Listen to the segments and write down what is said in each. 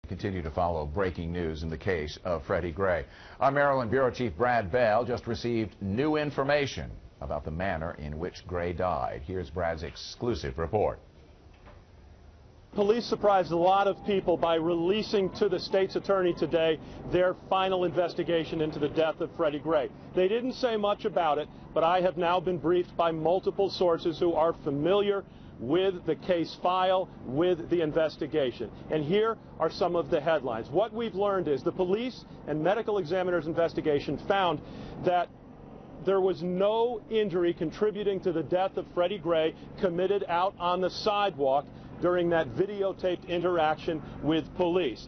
Continue to follow breaking news in the case of Freddie Gray. Our Maryland Bureau Chief Brad Bell just received new information about the manner in which Gray died. Here's Brad's exclusive report. Police surprised a lot of people by releasing to the state's attorney today their final investigation into the death of Freddie Gray. They didn't say much about it, but I have now been briefed by multiple sources who are familiar with the case file, with the investigation. And here are some of the headlines. What we've learned is the police and medical examiner's investigation found that there was no injury contributing to the death of Freddie Gray committed out on the sidewalk during that videotaped interaction with police.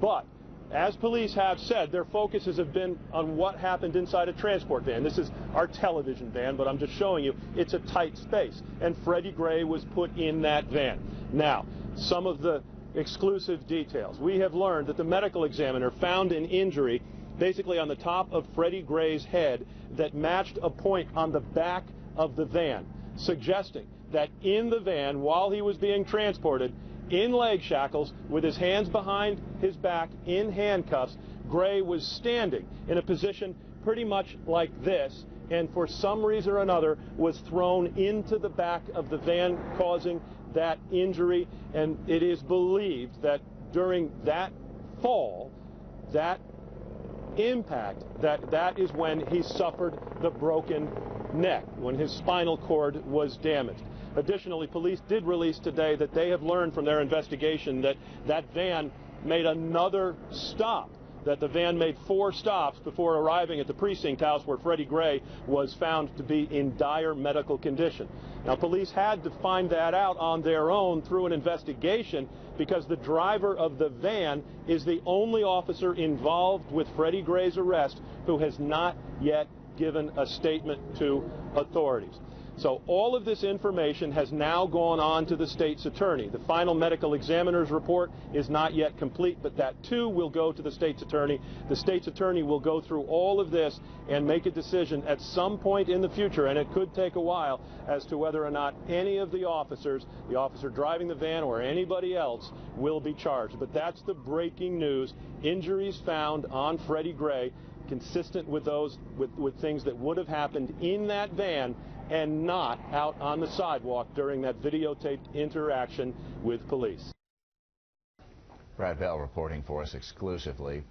But as police have said, their focuses have been on what happened inside a transport van. This is our television van, but I'm just showing you it's a tight space. And Freddie Gray was put in that van. Now, some of the exclusive details. We have learned that the medical examiner found an injury basically on the top of Freddie Gray's head that matched a point on the back of the van, suggesting that in the van, while he was being transported, in leg shackles, with his hands behind his back, in handcuffs, Gray was standing in a position pretty much like this, and for some reason or another was thrown into the back of the van, causing that injury. And it is believed that during that fall, that impact, that is when he suffered the broken neck, when his spinal cord was damaged. Additionally, police did release today that they have learned from their investigation that that van made another stop, that the van made 4 stops before arriving at the precinct house where Freddie Gray was found to be in dire medical condition. Now, police had to find that out on their own through an investigation because the driver of the van is the only officer involved with Freddie Gray's arrest who has not yet given a statement to authorities. So all of this information has now gone on to the state's attorney. The final medical examiner's report is not yet complete, but that too will go to the state's attorney. The state's attorney will go through all of this and make a decision at some point in the future, and it could take a while, as to whether or not any of the officers, the officer driving the van or anybody else, will be charged. But that's the breaking news. Injuries found on Freddie Gray consistent with those with things that would have happened in that van and not out on the sidewalk during that videotaped interaction with police. Brad Bell reporting for us exclusively.